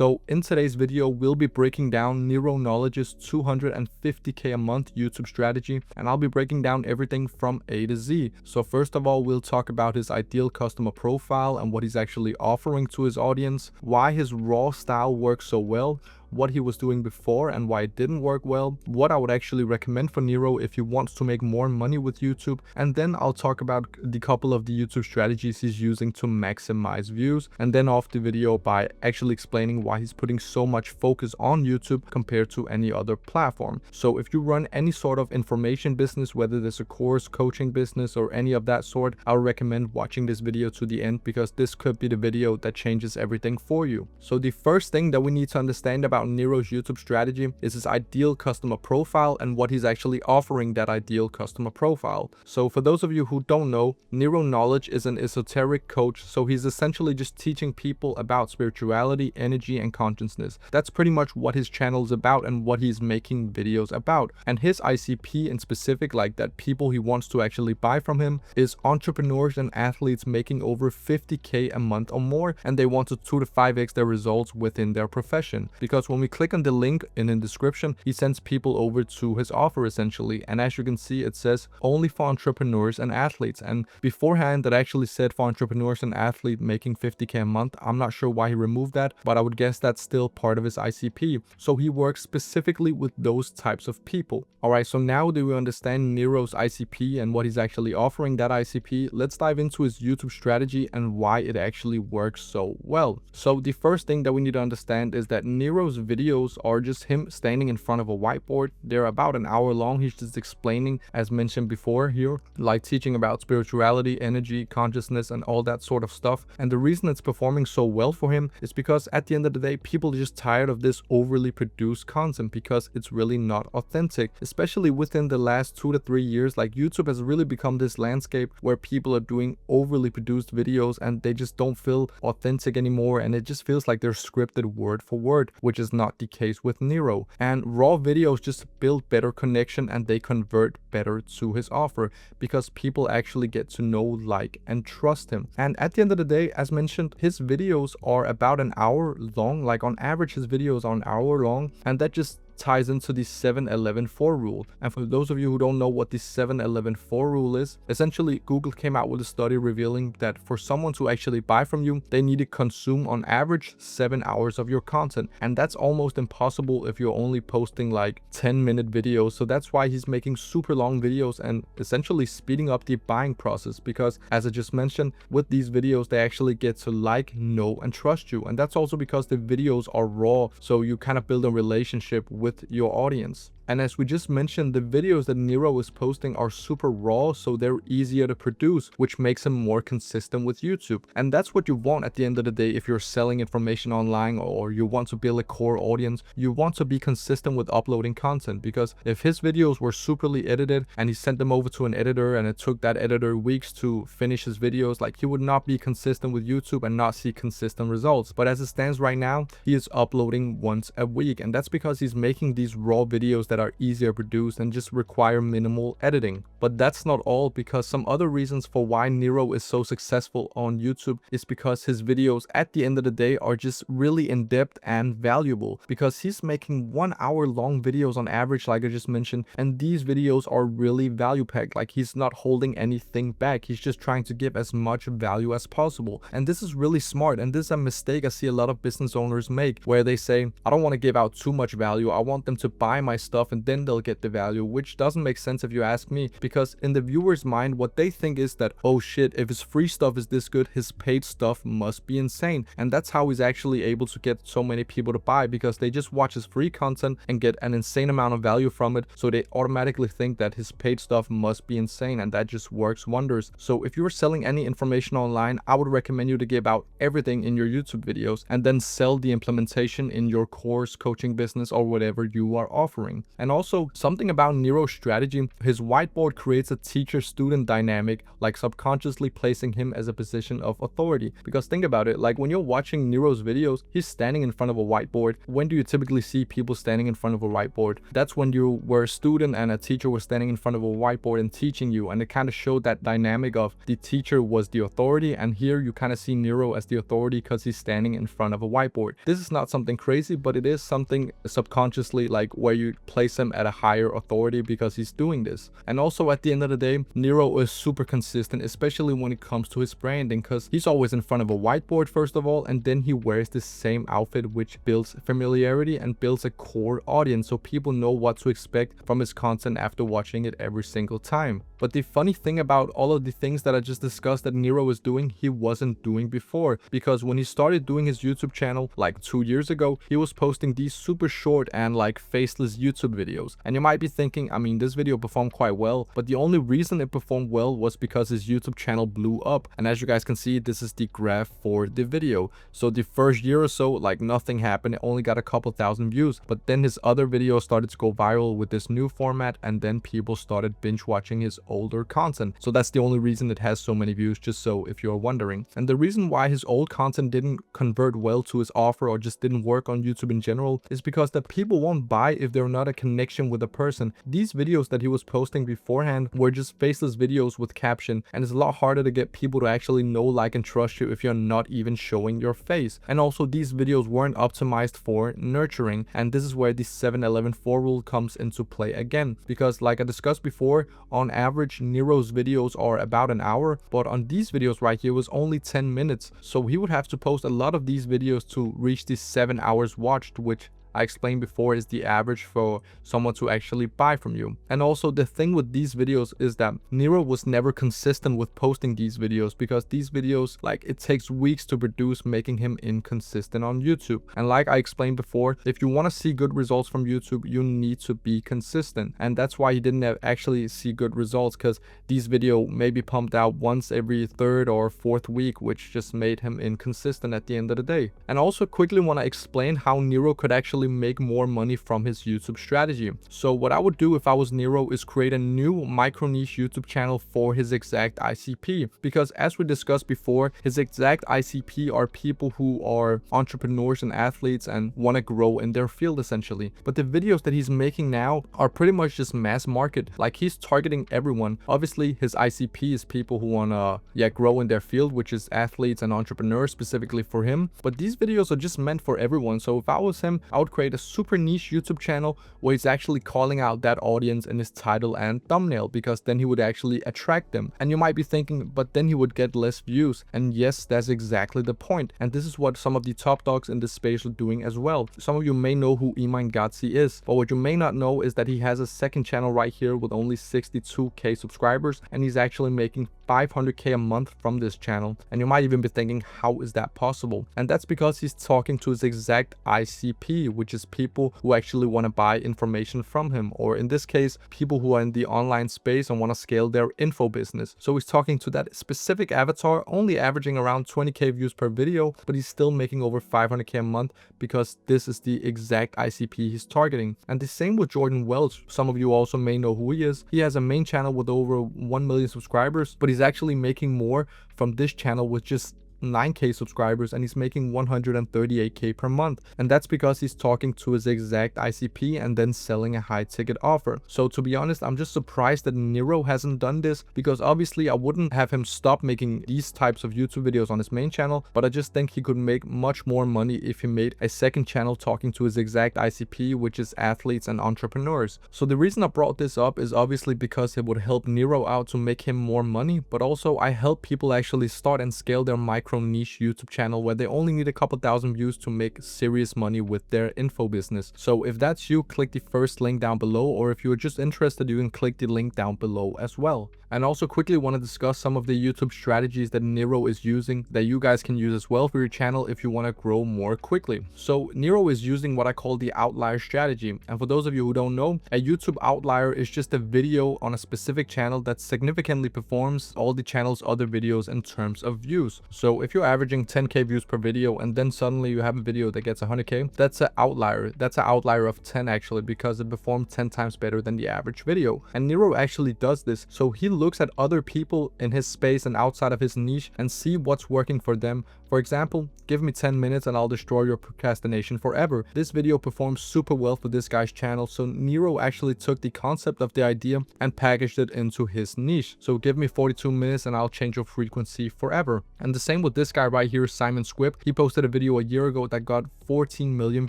So in today's video, we'll be breaking down Nero Knowledge's 250k a month YouTube strategy, and I'll be breaking down everything from A to Z. So first of all, we'll talk about his ideal customer profile and what he's actually offering to his audience, why his raw style works so well, what he was doing before and why it didn't work well, what I would actually recommend for Nero if he wants to make more money with YouTube, and then I'll talk about the couple of the YouTube strategies he's using to maximize views, and then off the video by actually explaining why he's putting so much focus on YouTube compared to any other platform. So if you run any sort of information business, whether there's a course, coaching business, or any of that sort, I'll recommend watching this video to the end because this could be the video that changes everything for you. So the first thing that we need to understand about Nero's YouTube strategy is his ideal customer profile and what he's actually offering that ideal customer profile. So for those of you who don't know, Nero Knowledge is an esoteric coach, so he's essentially just teaching people about spirituality, energy, and consciousness. That's pretty much what his channel is about and what he's making videos about. And his ICP in specific, like that people he wants to actually buy from him, is entrepreneurs and athletes making over 50k a month or more, and they want to 2 to 5x their results within their profession. Because when we click on the link in the description, he sends people over to his offer essentially, and as you can see, it says only for entrepreneurs and athletes, and beforehand that actually said for entrepreneurs and athletes making 50k a month. I'm not sure why he removed that, but I would guess that's still part of his ICP. So he works specifically with those types of people. Alright, so now that we understand Nero's ICP and what he's actually offering that ICP, let's dive into his YouTube strategy and why it actually works so well. So the first thing that we need to understand is that Nero's videos are just him standing in front of a whiteboard. They're about an hour long. He's just explaining, as mentioned before here, like teaching about spirituality, energy, consciousness, and all that sort of stuff. And the reason it's performing so well for him is because at the end of the day, people are just tired of this overly produced content because it's really not authentic, especially within the last 2 to 3 years. Like YouTube has really become this landscape where people are doing overly produced videos and they just don't feel authentic anymore, and it just feels like they're scripted word for word, which is not the case with Nero. And raw videos just build better connection and they convert better to his offer because people actually get to know, like, and trust him. And at the end of the day, as mentioned, his videos are about an hour long. Like on average, his videos are an hour long, and that just ties into the 7-11-4 rule. And for those of you who don't know what the 7-11-4 rule is, essentially Google came out with a study revealing that for someone to actually buy from you, they need to consume on average 7 hours of your content, and that's almost impossible if you're only posting like 10-minute videos. So that's why he's making super long videos and essentially speeding up the buying process, because as I just mentioned, with these videos they actually get to like, know, and trust you. And that's also because the videos are raw, so you kind of build a relationship with your audience. And as we just mentioned, the videos that Nero is posting are super raw, so they're easier to produce, which makes him more consistent with YouTube. And that's what you want at the end of the day if you're selling information online or you want to build a core audience. You want to be consistent with uploading content, because if his videos were superly edited and he sent them over to an editor and it took that editor weeks to finish his videos, like, he would not be consistent with YouTube and not see consistent results. But as it stands right now, he is uploading once a week, and that's because he's making these raw videos that are easier produced and just require minimal editing. But that's not all, because some other reasons for why Nero is so successful on YouTube is because his videos at the end of the day are just really in-depth and valuable, because he's making 1 hour long videos on average, like I just mentioned, and these videos are really value packed. Like, he's not holding anything back, he's just trying to give as much value as possible. And this is really smart, and this is a mistake I see a lot of business owners make, where they say, I don't want to give out too much value, I want them to buy my stuff and then they'll get the value, which doesn't make sense if you ask me, because in the viewer's mind, what they think is that, oh shit, if his free stuff is this good, his paid stuff must be insane. And that's how he's actually able to get so many people to buy, because they just watch his free content and get an insane amount of value from it, so they automatically think that his paid stuff must be insane, and that just works wonders. So if you're selling any information online, I would recommend you to give out everything in your YouTube videos and then sell the implementation in your course, coaching business, or whatever you are offering. And also something about Nero's strategy, his whiteboard creates a teacher-student dynamic, like subconsciously placing him as a position of authority. Because think about it, like when you're watching Nero's videos, he's standing in front of a whiteboard. When do you typically see people standing in front of a whiteboard? That's when you were a student and a teacher was standing in front of a whiteboard and teaching you, and it kind of showed that dynamic of the teacher was the authority, and here you kind of see Nero as the authority because he's standing in front of a whiteboard. This is not something crazy, but it is something subconsciously, like where you place him at a higher authority because he's doing this. And also at the end of the day, Nero is super consistent, especially when it comes to his branding, because he's always in front of a whiteboard first of all, and then he wears the same outfit, which builds familiarity and builds a core audience, so people know what to expect from his content after watching it every single time. But the funny thing about all of the things that I just discussed that Nero is doing, he wasn't doing before, because when he started doing his YouTube channel like 2 years ago, he was posting these super short and like faceless YouTube videos. And you might be thinking, I mean, this video performed quite well, but the only reason it performed well was because his YouTube channel blew up. And as you guys can see, this is the graph for the video. So the first year or so, like nothing happened, it only got a couple thousand views, but then his other videos started to go viral with this new format, and then people started binge watching his older content. So that's the only reason it has so many views, just so if you're wondering. And the reason why his old content didn't convert well to his offer or just didn't work on YouTube in general is because the people won't buy if they're not a connection with a person. These videos that he was posting beforehand were just faceless videos with caption, and it's a lot harder to get people to actually know, like, and trust you if you're not even showing your face. And also these videos weren't optimized for nurturing, and this is where the 7-11-4 rule comes into play again, because like I discussed before, on average Nero's videos are about an hour, but on these videos right here was only 10 minutes, so he would have to post a lot of these videos to reach the 7 hours watched, which I explained before is the average for someone to actually buy from you. And also the thing with these videos is that Nero was never consistent with posting these videos, because these videos, like, it takes weeks to produce, making him inconsistent on YouTube. And like I explained before, if you want to see good results from YouTube, you need to be consistent. And that's why he didn't actually see good results, because these videos may be pumped out once every third or fourth week, which just made him inconsistent at the end of the day. And also quickly want to explain how Nero could actually make more money from his YouTube strategy. So what I would do if I was Nero is create a new micro niche YouTube channel for his exact ICP, because as we discussed before, his exact ICP are people who are entrepreneurs and athletes and want to grow in their field essentially. But the videos that he's making now are pretty much just mass market, like he's targeting everyone. Obviously his ICP is people who want to grow in their field, which is athletes and entrepreneurs specifically for him, but these videos are just meant for everyone. So if I was him, I would create a super niche YouTube channel where he's actually calling out that audience in his title and thumbnail, because then he would actually attract them. And you might be thinking, but then he would get less views. And yes, that's exactly the point. And this is what some of the top dogs in this space are doing as well. Some of you may know who Iman Gatsi is, but what you may not know is that he has a second channel right here with only 62k subscribers, and he's actually making 500k a month from this channel. And you might even be thinking, how is that possible? And that's because he's talking to his exact ICP, which is people who actually want to buy information from him, or in this case, people who are in the online space and want to scale their info business. So he's talking to that specific avatar, only averaging around 20k views per video, but he's still making over 500k a month because this is the exact ICP he's targeting. And the same with Jordan Welch. Some of you also may know who he is. He has a main channel with over 1 million subscribers, but he's actually making more from this channel with just 9k subscribers, and he's making 138k per month. And that's because he's talking to his exact ICP and then selling a high ticket offer. So to be honest, I'm just surprised that Nero hasn't done this, because obviously I wouldn't have him stop making these types of YouTube videos on his main channel, but I just think he could make much more money if he made a second channel talking to his exact ICP, which is athletes and entrepreneurs. So the reason I brought this up is obviously because it would help Nero out to make him more money, but also I help people actually start and scale their micro niche YouTube channel where they only need a couple thousand views to make serious money with their info business. So if that's you, click the first link down below, or if you're just interested, you can click the link down below as well. And also quickly want to discuss some of the YouTube strategies that Nero is using that you guys can use as well for your channel if you want to grow more quickly. So Nero is using what I call the outlier strategy. And for those of you who don't know, a YouTube outlier is just a video on a specific channel that significantly performs all the channel's other videos in terms of views. So if you're averaging 10k views per video and then suddenly you have a video that gets 100k, that's an outlier. That's an outlier of 10 actually, because it performed 10 times better than the average video. And Nero actually does this. So he looks at other people in his space and outside of his niche and see what's working for them. For example, give me 10 minutes and I'll destroy your procrastination forever. This video performs super well for this guy's channel, so Nero actually took the concept of the idea and packaged it into his niche. So give me 42 minutes and I'll change your frequency forever. And the same with this guy right here, Simon Squibb. He posted a video a year ago that got 14 million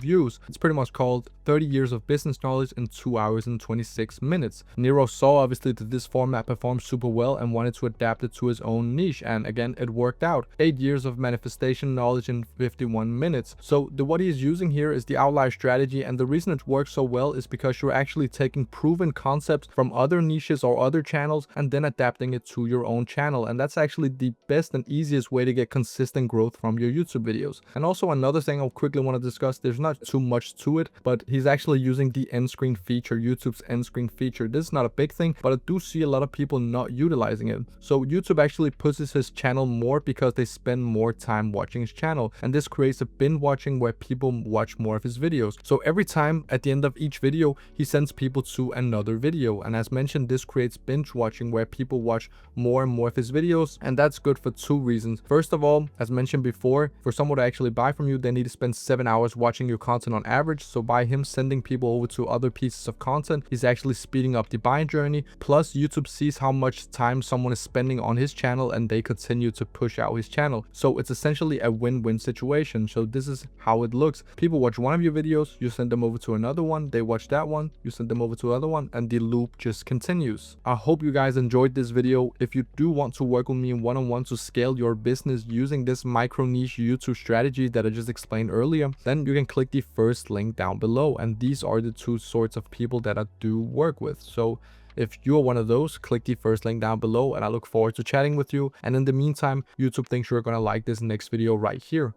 views. It's pretty much called 30 years of business knowledge in 2 hours and 26 minutes. Nero saw obviously that this format performed super well and wanted to adapt it to his own niche, and again it worked out. 8 years of manifestation knowledge in 51 minutes. So what he is using here is the outlier strategy, and the reason it works so well is because you're actually taking proven concepts from other niches or other channels and then adapting it to your own channel, and that's actually the best and easiest way to get consistent growth from your YouTube videos. And also another thing I'll quickly want to discuss, there's not too much to it, but he's actually using the end screen feature, YouTube's end screen feature. This is not a big thing, but I do see a lot of people not utilizing it. So YouTube actually pushes his channel more because they spend more time watching his channel, and this creates a binge watching where people watch more of his videos. So every time at the end of each video, he sends people to another video, and as mentioned, this creates binge watching where people watch more and more of his videos, and that's good for two reasons. First of all, as mentioned before, for someone to actually buy from you, they need to spend 7 hours watching your content on average. So by him sending people over to other pieces of content, he's actually speeding up the buying journey. Plus YouTube sees how much time someone is spending on his channel and they continue to push out his channel. So it's essentially a win-win situation. So this is how it looks. People watch one of your videos, you send them over to another one, they watch that one, you send them over to another one, and the loop just continues. I hope you guys enjoyed this video. If you do want to work with me one-on-one to scale your business using this micro niche YouTube strategy that I just explained earlier, then you can click the first link down below, and these are the two sorts of people that I do work with. So if you're one of those, click the first link down below and I look forward to chatting with you. And in the meantime, YouTube thinks you're gonna like this next video right here.